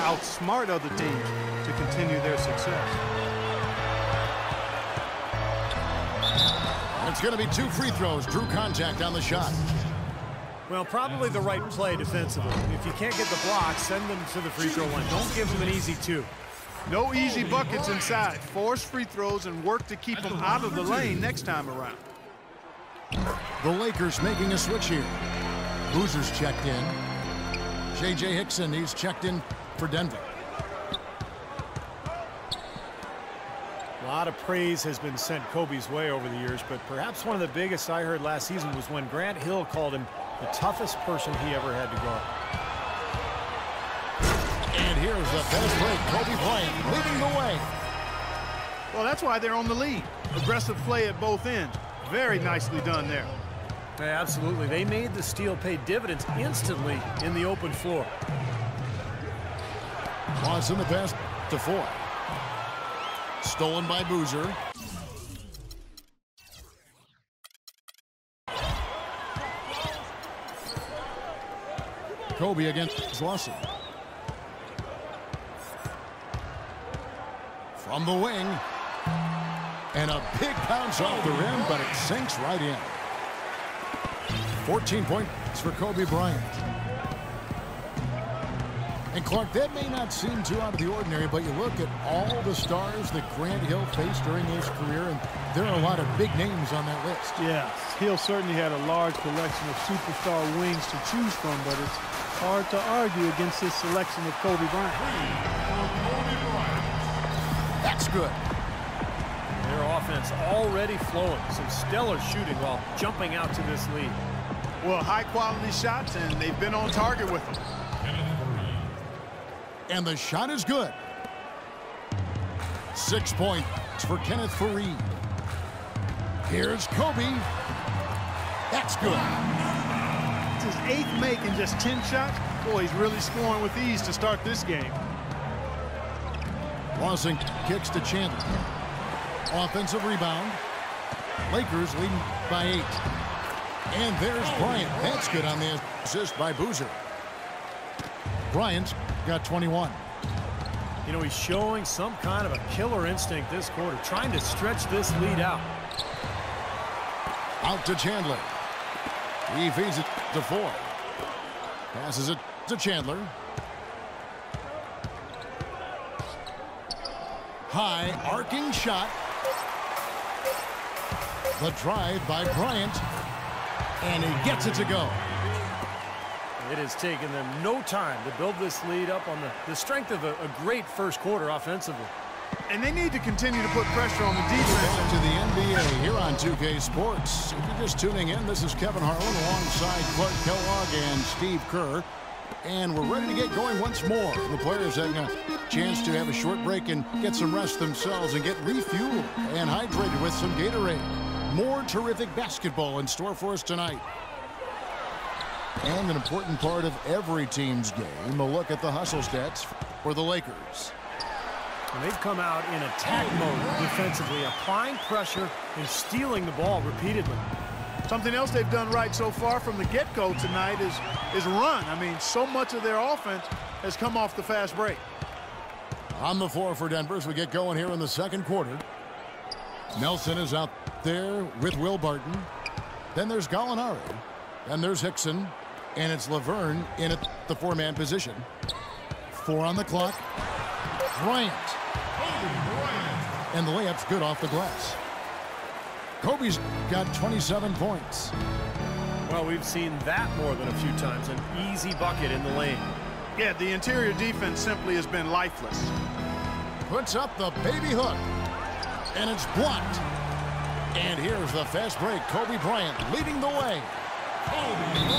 outsmart other teams to continue their success. It's going to be 2 free throws. Drew contact on the shot. Well, probably the right play defensively. If you can't get the block, send them to the free throw line. Don't give them an easy 2. No easy buckets inside. Force free throws and work to keep them out of the lane next time around. The Lakers making a switch here. Boozer's checked in. J.J. Hickson, he's checked in for Denver. A lot of praise has been sent Kobe's way over the years, but perhaps one of the biggest I heard last season was when Grant Hill called him the toughest person he ever had to guard. And here's the fast break. Kobe Bryant leading the way. Well, that's why they're on the lead. Aggressive play at both ends. Very nicely done there. Yeah, absolutely. They made the steal pay dividends instantly in the open floor. Loss in the pass to Four. Stolen by Boozer. Kobe against Lawson. From the wing. And a big bounce off the rim, but it sinks right in. 14 points for Kobe Bryant. And Clark, that may not seem too out of the ordinary, but you look at all the stars that Grant Hill faced during his career, and there are a lot of big names on that list. Yeah, Hill certainly had a large collection of superstar wings to choose from, but it's hard to argue against this selection of Kobe Bryant. That's good. Their offense already flowing. Some stellar shooting while jumping out to this lead. Well, high-quality shots, and they've been on target with them. And the shot is good. 6 points for Kenneth Faried. Here's Kobe. That's good. It's his 8th make in just 10 shots. Boy, he's really scoring with ease to start this game. Lawson kicks to Chandler. Offensive rebound. Lakers leading by 8. And there's Bryant. That's good on the assist by Boozer. Bryant's got 21. You know, he's showing some kind of a killer instinct this quarter, trying to stretch this lead out. Out to Chandler. He feeds it to Ford. Passes it to Chandler. High arcing shot. The drive by Bryant. And he gets it to go. It has taken them no time to build this lead up on the strength of a great first quarter offensively. And they need to continue to put pressure on the defense. Back to the NBA here on 2K Sports. If you're just tuning in, this is Kevin Harlan alongside Clark Kellogg and Steve Kerr. And we're ready to get going once more. The players having a chance to have a short break and get some rest themselves and get refueled and hydrated with some Gatorade. More terrific basketball in store for us tonight. And an important part of every team's game, a look at the hustle stats for the Lakers. And they've come out in attack mode defensively, applying pressure and stealing the ball repeatedly. Something else they've done right so far from the get-go tonight is run. I mean, so much of their offense has come off the fast break. On the floor for Denver as we get going here in the second quarter. Nelson is out there with Will Barton. Then there's Gallinari. Then there's Hickson. And it's Laverne in at the 4-man position. 4 on the clock. Bryant. And the layup's good off the glass. Kobe's got 27 points. Well, we've seen that more than a few times. An easy bucket in the lane. Yeah, the interior defense simply has been lifeless. Puts up the baby hook. And it's blocked. And here's the fast break. Kobe Bryant leading the way.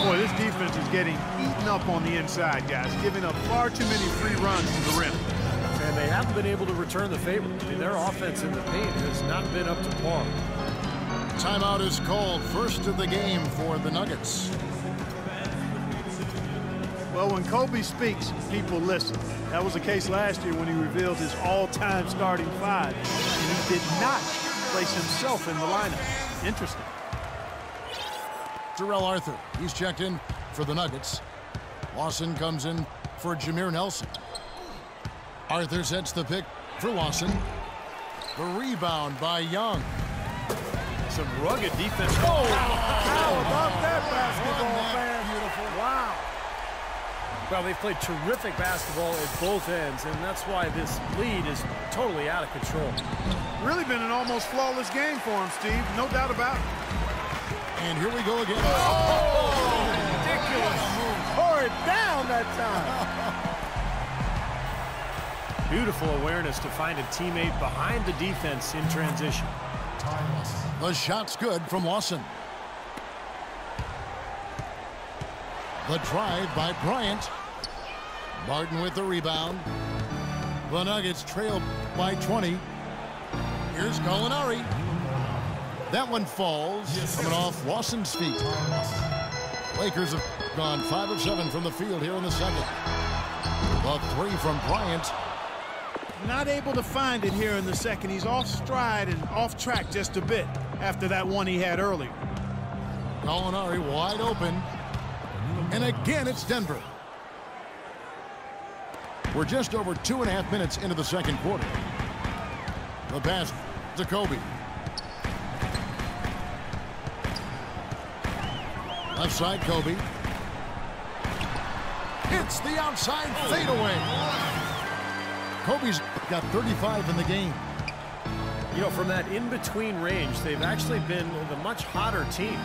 Boy, this defense is getting eaten up on the inside, guys, giving up far too many free runs to the rim. And they haven't been able to return the favor. I mean, their offense in the paint has not been up to par. Timeout is called. First of the game for the Nuggets. Well, when Kobe speaks, people listen. That was the case last year when he revealed his all-time starting 5. And he did not place himself in the lineup. Interesting. Terrell Arthur, he's checked in for the Nuggets. Lawson comes in for Jameer Nelson. Arthur sets the pick for Lawson. The rebound by Young. Some rugged defense. Oh, how about that basketball, man? Beautiful. Wow. Well, they've played terrific basketball at both ends, and that's why this lead is totally out of control. Really been an almost flawless game for him, Steve. No doubt about it. And here we go again. Oh, ridiculous. Tore it down that time. Beautiful awareness to find a teammate behind the defense in transition. The shot's good from Lawson. The drive by Bryant. Martin with the rebound. The Nuggets trail by 20. Here's Gallinari. That one falls. Coming off Lawson's feet. Lakers have gone 5 of 7 from the field here in the second. The three from Bryant. Not able to find it here in the second. He's off stride and off track just a bit after that one he had earlier. Gallinari wide open. And again, it's Denver. We're just over 2.5 minutes into the second quarter. The pass to Kobe. Left side, Kobe. Hits the outside fadeaway. Kobe's got 35 in the game. You know, from that in-between range, they've actually been the much hotter team.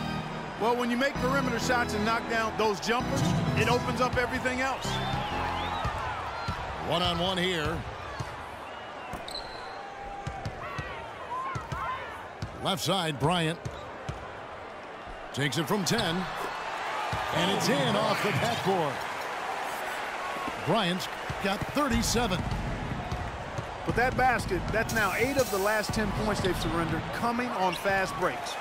Well, when you make perimeter shots and knock down those jumpers, it opens up everything else. One-on-one here. Left side, Bryant. Takes it from 10. And it's in off the backboard. Bryant's got 37. But that basket, that's now 8 of the last 10 points they've surrendered coming on fast breaks.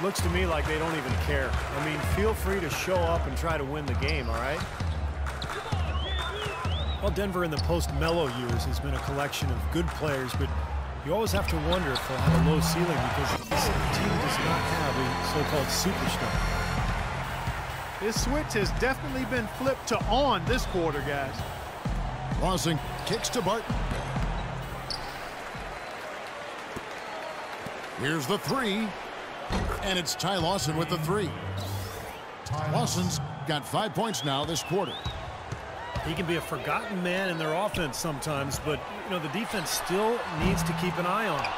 Looks to me like they don't even care. I mean, feel free to show up and try to win the game, all right? Well, Denver in the post-Melo years has been a collection of good players, but you always have to wonder if they'll have a low ceiling because this team does not have a so-called superstar. This switch has definitely been flipped to on this quarter, guys. Lawson kicks to Barton. Here's the three. And it's Ty Lawson with the three. Lawson's got 5 points now this quarter. He can be a forgotten man in their offense sometimes, but, you know, the defense still needs to keep an eye on him.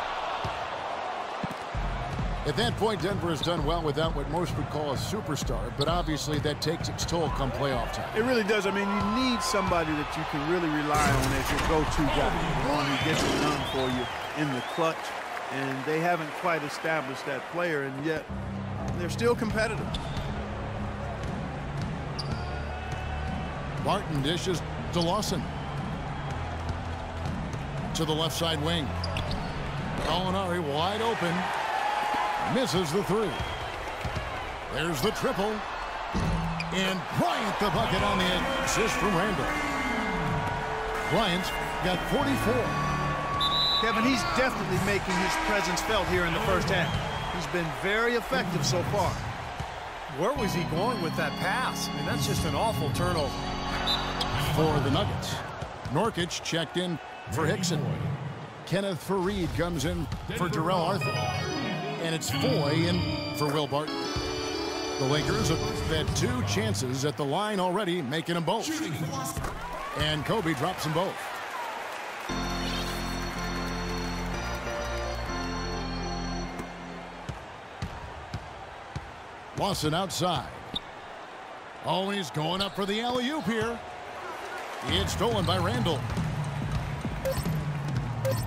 At that point, Denver has done well without what most would call a superstar, but obviously that takes its toll come playoff time. It really does. I mean, you need somebody that you can really rely on as your go-to guy, one who gets it done for you in the clutch, and they haven't quite established that player, and yet they're still competitive. Barton dishes to Lawson. To the left side wing. Gallinari wide open. Misses the three. There's the triple. And Bryant the bucket on the assist from Randall. Bryant's got 44. Kevin, he's definitely making his presence felt here in the first half. He's been very effective so far. Where was he going with that pass? I mean, that's just an awful turnover. For the Nuggets, Nurkic checked in for Hickson. Kenneth Faried comes in for Jarrell Arthur. And it's Foy in for Will Barton. The Lakers have had 2 chances at the line already, making them both. And Kobe drops them both. Lawson outside. Oh, he's going up for the alley-oop here. It's stolen by Randall.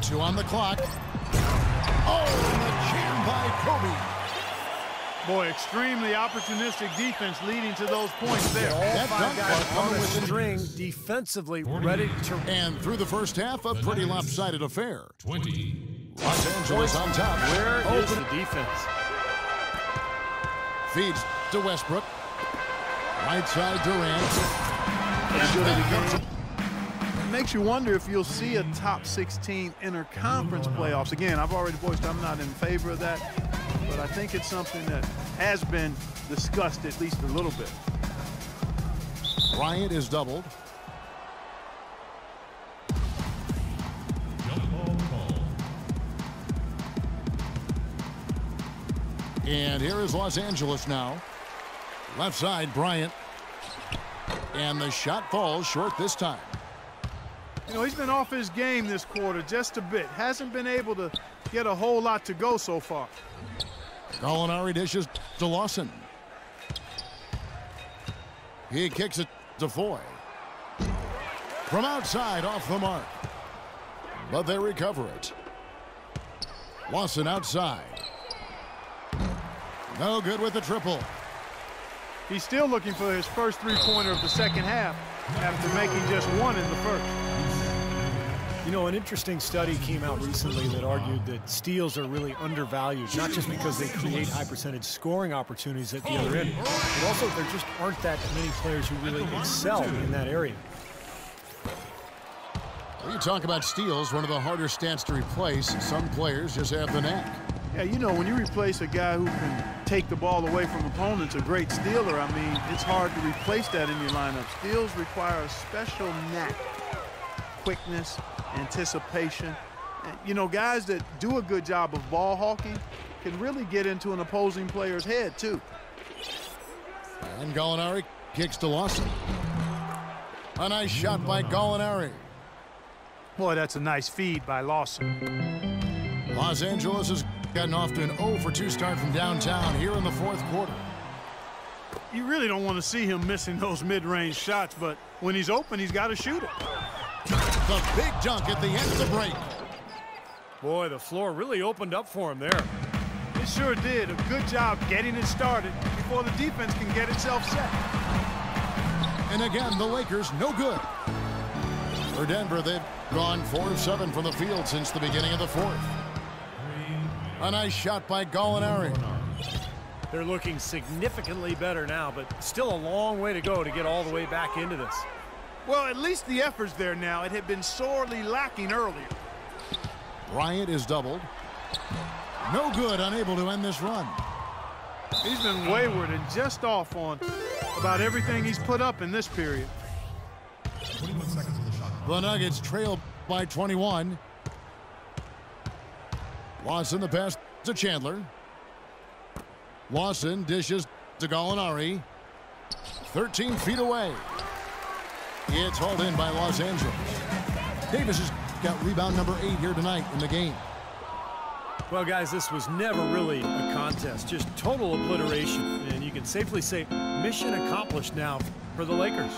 2 on the clock. Oh, the jam by Kobe. Boy, extremely opportunistic defense leading to those points there. All That 5 dunk guys coming on the with the string defensively ready to... And through the first half, a pretty lopsided affair. 20. Los Angeles on top. Where is the defense? Feeds to Westbrook. Right side Durant. It makes you wonder if you'll see a top 16 interconference playoffs. Again, I've already voiced I'm not in favor of that, but I think it's something that has been discussed at least a little bit. Bryant is doubled. And here is Los Angeles now. Left side, Bryant. And the shot falls short this time. You know, he's been off his game this quarter just a bit. Hasn't been able to get a whole lot to go so far. Gallinari dishes to Lawson. He kicks it to Foy. From outside, off the mark. But they recover it. Lawson outside. No good with the triple. He's still looking for his first three-pointer of the second half after making just one in the first. You know, an interesting study came out recently that argued that steals are really undervalued, not just because they create high-percentage scoring opportunities at the other end, but also there just aren't that many players who really excel in that area. When you talk about steals, one of the harder stats to replace. Some players just have the knack. Yeah, you know, when you replace a guy who can take the ball away from opponents, a great stealer, I mean, it's hard to replace that in your lineup. Steals require a special knack, quickness, anticipation. And, you know, guys that do a good job of ball hawking can really get into an opposing player's head, too. And Gallinari kicks to Lawson. A nice shot by Gallinari. Boy, that's a nice feed by Lawson. Los Angeles has gotten off to an 0-for-2 start from downtown here in the fourth quarter. You really don't want to see him missing those mid-range shots, but when he's open, he's got to shoot it. The big dunk at the end of the break. Boy, the floor really opened up for him there. It sure did. A good job getting it started before the defense can get itself set. And again, the Lakers no good. For Denver, they've gone 4 of 7 from the field since the beginning of the fourth. A nice shot by Gallinari. They're looking significantly better now, but still a long way to go to get all the way back into this. Well, at least the effort's there now. It had been sorely lacking earlier. Bryant is doubled. No good, unable to end this run. He's been wayward and just off on about everything he's put up in this period. 21 seconds of the shot. The Nuggets trail by 21. Lawson the pass to Chandler. Lawson dishes to Gallinari. 13 feet away. It's hauled in by Los Angeles. Davis has got rebound number 8 here tonight in the game. Well, guys, this was never really a contest, just total obliteration. And you can safely say mission accomplished now for the Lakers.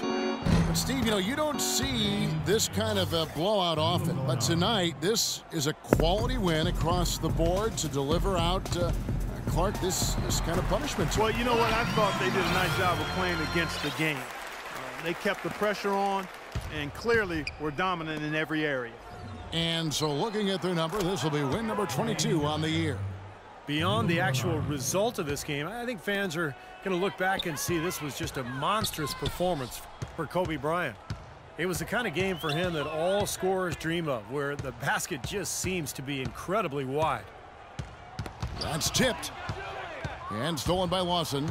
But, Steve, you know, you don't see this kind of a blowout often. But tonight, this is a quality win across the board to deliver out Clark this kind of punishment. Well, you know what? I thought they did a nice job of playing against the game. They kept the pressure on and clearly were dominant in every area. And so looking at their number, this will be win number 22 on the year. Beyond the actual result of this game, I think fans are going to look back and see this was just a monstrous performance for Kobe Bryant. It was the kind of game for him that all scorers dream of, where the basket just seems to be incredibly wide. That's tipped. And stolen by Lawson.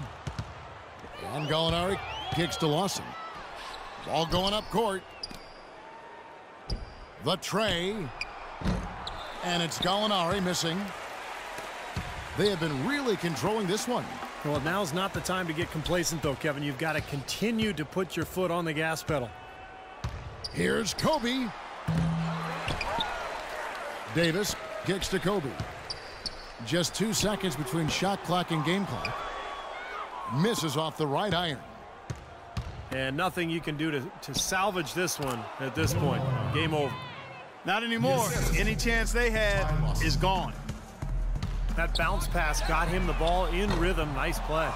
And Gallinari kicks to Lawson. Ball going up court. The tray. And it's Gallinari missing. They have been really controlling this one. Well, now's not the time to get complacent, though, Kevin. You've got to continue to put your foot on the gas pedal. Here's Kobe. Davis kicks to Kobe. Just 2 seconds between shot clock and game clock. Misses off the right iron. And nothing you can do to salvage this one at this point. Game over. Not anymore. Any chance they had is gone. That bounce pass got him the ball in rhythm. Nice play.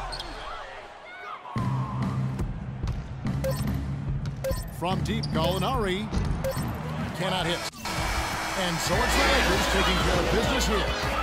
From deep, Gallinari cannot hit. And so it's the Lakers taking care of business here.